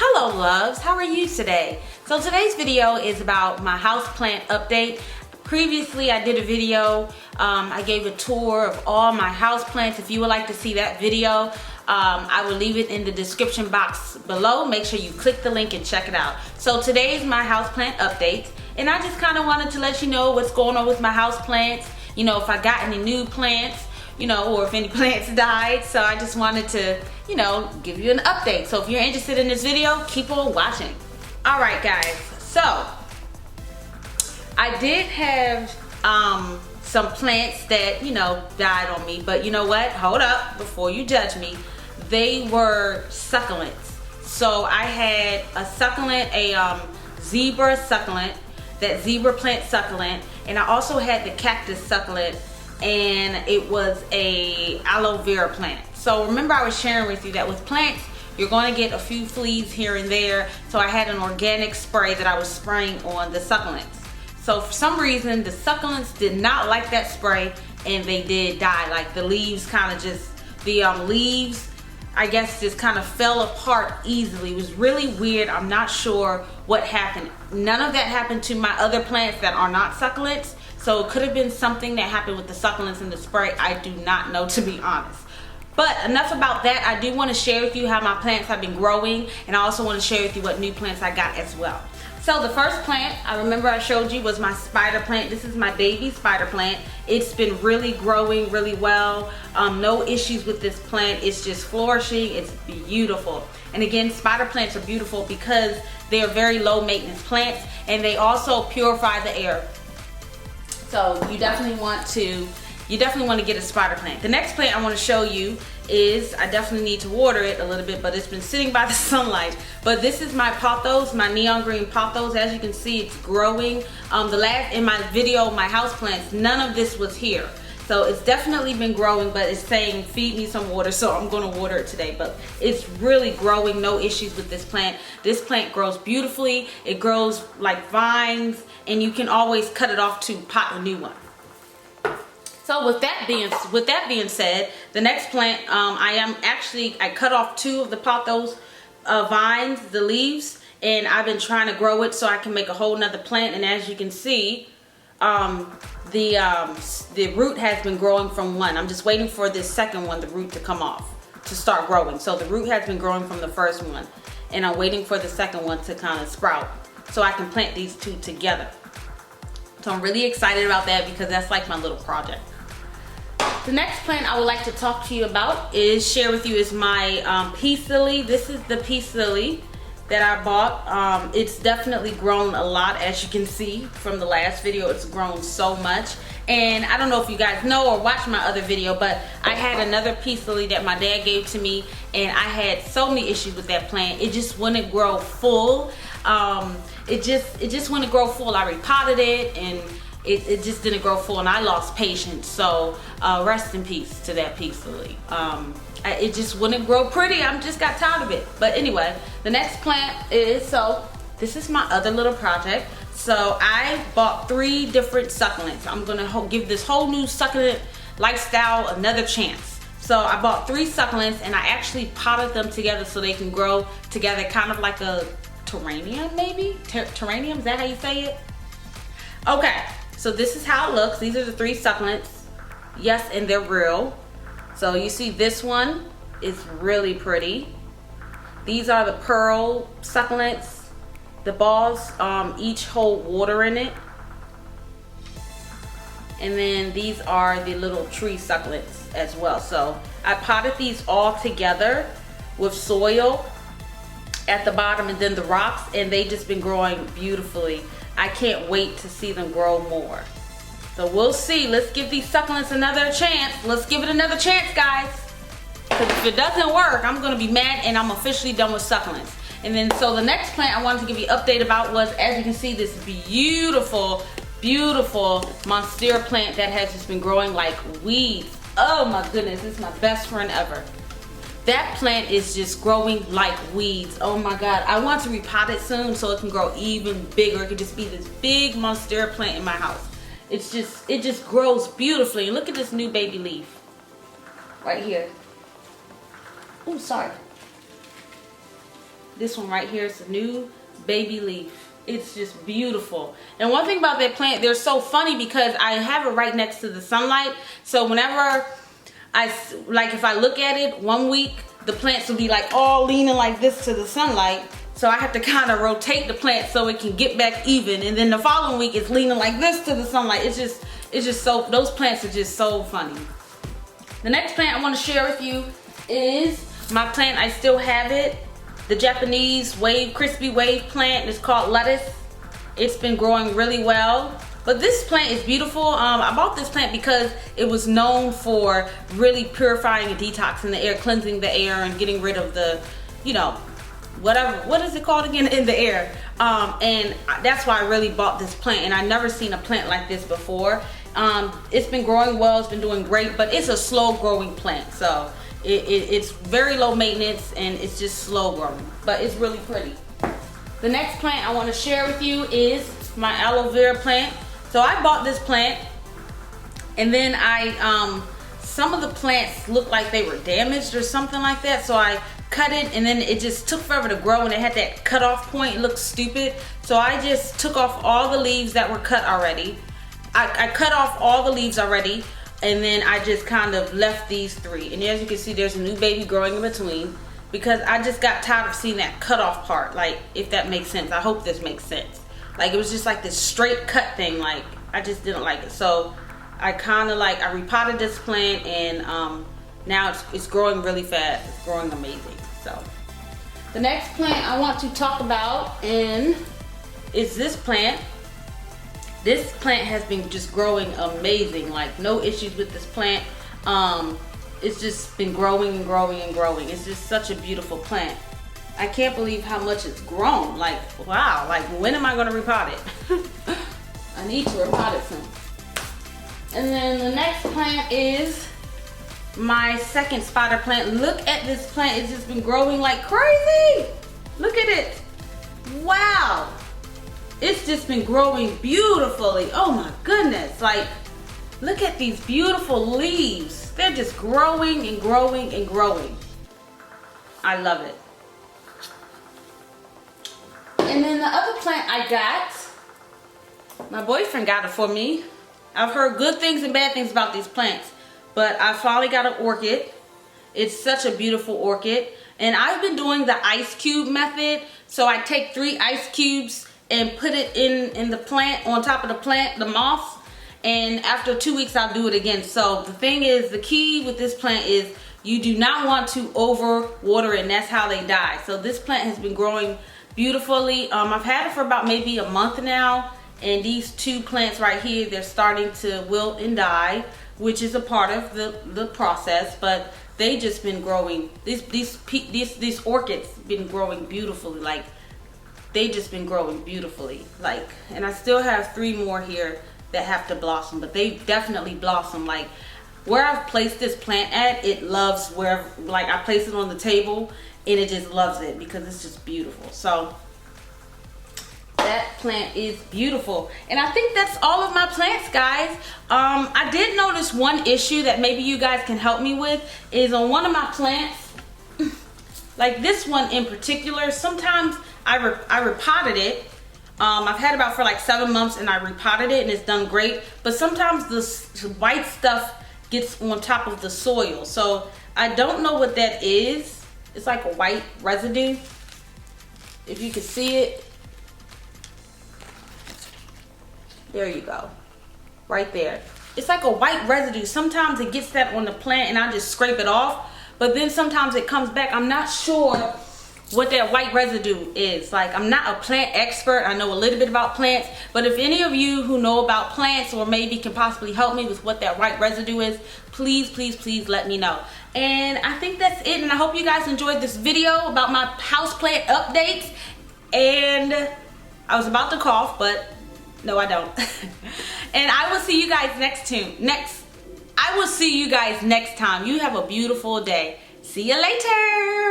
Hello loves, how are you today? So today's video is about my houseplant update. Previously I did a video, I gave a tour of all my houseplants. If you would like to see that video, I will leave it in the description box below. Make sure you click the link and check it out. So today is my houseplant update, and I just kind of wanted to let you know what's going on with my houseplants. You know, if I got any new plants, you know, or if any plants died. So I just wanted to, you know, give you an update. So if you're interested in this video, keep on watching. All right, guys. So I did have some plants that, you know, died on me, but you know what? Hold up before you judge me. They were succulents. So I had a succulent, a zebra succulent, that zebra plant succulent, and I also had the cactus succulent, and it was a aloe vera plant. So remember I was sharing with you that with plants you're going to get a few fleas here and there. So I had an organic spray that I was spraying on the succulents. So for some reason the succulents did not like that spray, and they did die. Like the leaves kind of just, the leaves I guess just kind of fell apart easily. It was really weird. I'm not sure what happened. None of that happened to my other plants that are not succulents. So it could have been something that happened with the succulents in the spray. I do not know, to be honest. But enough about that. I do want to share with you how my plants have been growing, and I also want to share with you what new plants I got as well. So the first plant I remember I showed you was my spider plant. This is my baby spider plant. It's been really growing really well. No issues with this plant. It's just flourishing. It's beautiful. And again, spider plants are beautiful because they are very low maintenance plants, and they also purify the air. So you definitely want to get a spider plant. The next plant I want to show you is, I definitely need to water it a little bit, but it's been sitting by the sunlight. But this is my pothos, my neon green pothos. As you can see, it's growing. In my video, my house plants, none of this was here. So it's definitely been growing, but it's saying feed me some water, so I'm gonna water it today. But it's really growing, no issues with this plant. This plant grows beautifully. It grows like vines, and you can always cut it off to pot a new one. So with that being said, the next plant, I cut off two of the pothos vines, the leaves, and I've been trying to grow it so I can make a whole nother plant. And as you can see, the root has been growing from one. I'm just waiting for this second one, the root, to come off, to start growing. So the root has been growing from the first one, and I'm waiting for the second one to kind of sprout so I can plant these two together. So I'm really excited about that because that's like my little project. The next plant I would like to talk to you about share with you is my peace lily. This is the peace lily that I bought. It's definitely grown a lot, as you can see from the last video. It's grown so much. And I don't know if you guys know or watched my other video, but I had another peace lily that my dad gave to me, and I had so many issues with that plant. It just wouldn't grow full. It just wouldn't grow full. I repotted it, and it just didn't grow full, and I lost patience. So rest in peace to that peace lily. It just wouldn't grow pretty. I just got tired of it. But anyway, the next plant is, so this is my other little project. So I bought 3 different succulents. I'm gonna give this whole new succulent lifestyle another chance. So I bought 3 succulents, and I actually potted them together so they can grow together, kind of like a terrarium, maybe? Terrarium, is that how you say it? Okay, so this is how it looks. These are the 3 succulents. Yes, and they're real. So you see this one is really pretty. These are the pearl succulents. The balls each hold water in it. And then these are the little tree succulents as well. So I potted these all together with soil at the bottom and then the rocks, and they just been growing beautifully. I can't wait to see them grow more. So we'll see. Let's give these succulents another chance. Let's give it another chance, guys. Because if it doesn't work, I'm going to be mad, and I'm officially done with succulents. And then, so the next plant I wanted to give you an update about was, as you can see, this beautiful, beautiful monstera plant that has just been growing like weeds. Oh my goodness, it's my best friend ever. That plant is just growing like weeds. Oh my God. I want to repot it soon so it can grow even bigger. It could just be this big monstera plant in my house. It just grows beautifully. And look at this new baby leaf right here. Oh, sorry. This one right here is a new baby leaf. It's just beautiful. And one thing about that plant, they're so funny because I have it right next to the sunlight. So whenever if I look at it one week, the plants will be like all leaning like this to the sunlight. So I have to kind of rotate the plant so it can get back even. And then the following week it's leaning like this to the sunlight. It's just so, those plants are just so funny. The next plant I want to share with you is my plant. I still have it. The Japanese crispy wave plant is called lettuce. It's been growing really well. But this plant is beautiful. I bought this plant because it was known for really purifying and detoxing the air, cleansing the air and getting rid of the, what is it called again, in the air. And that's why I really bought this plant, and I've never seen a plant like this before. It's been growing well, it's been doing great, but it's a slow growing plant. So it's very low maintenance and it's just slow growing, but it's really pretty. The next plant I want to share with you is my aloe vera plant. So I bought this plant, and then some of the plants looked like they were damaged or something like that. So I cut it, and then it just took forever to grow, and it had that cut off point. It looked stupid. So I just took off all the leaves that were cut already. I cut off all the leaves already, and then I just kind of left these 3. And as you can see, there's a new baby growing in between, because I just got tired of seeing that cut off part, like, if that makes sense. I hope this makes sense. Like, it was just like this straight cut thing. Like, I just didn't like it. So I kind of I repotted this plant, and now it's growing really fast. It's growing amazing. So the next plant I want to talk about is this plant. This plant has been just growing amazing. Like, no issues with this plant. It's just been growing and growing and growing. It's just such a beautiful plant. I can't believe how much it's grown. Like, wow, like, when am I gonna repot it? I need to repot it soon. And then the next plant is my second spider plant. Look at this plant. It's just been growing like crazy. Look at it. Wow. It's just been growing beautifully. Oh my goodness. Like, look at these beautiful leaves. They're just growing and growing and growing. I love it. And then the other plant I got, my boyfriend got it for me. I've heard good things and bad things about these plants, but I finally got an orchid. It's such a beautiful orchid. And I've been doing the ice cube method. So I take 3 ice cubes and put it in the plant, on top of the plant, the moss. And after 2 weeks, I'll do it again. So the thing is, the key with this plant is you do not want to over water it, and that's how they die. So this plant has been growing beautifully. I've had it for about maybe a month now, and these 2 plants right here, they're starting to wilt and die, which is a part of the process. But they just been growing. These orchids been growing beautifully. Like, they just been growing beautifully. Like, and I still have 3 more here that have to blossom, but they definitely blossom. Like, where I've placed this plant at, it loves where, like, I place it on the table and it just loves it because it's just beautiful. So that plant is beautiful. And I think that's all of my plants, guys. I did notice one issue that maybe you guys can help me with is on one of my plants, like this one in particular. Sometimes I repotted it. I've had it about for like 7 months, and I repotted it and it's done great. But sometimes the white stuff gets on top of the soil. So I don't know what that is. It's like a white residue. If you can see it. There you go. Right there. It's like a white residue. Sometimes it gets that on the plant and I just scrape it off. But then sometimes it comes back. I'm not sure what that white residue is. Like, I'm not a plant expert. I know a little bit about plants, but if any of you who know about plants or maybe can possibly help me with what that white residue is, please, please, please let me know. And I think that's it, and I hope you guys enjoyed this video about my houseplant updates. And I was about to cough, but no, I don't. And I will see you guys next time. You have a beautiful day. See you later.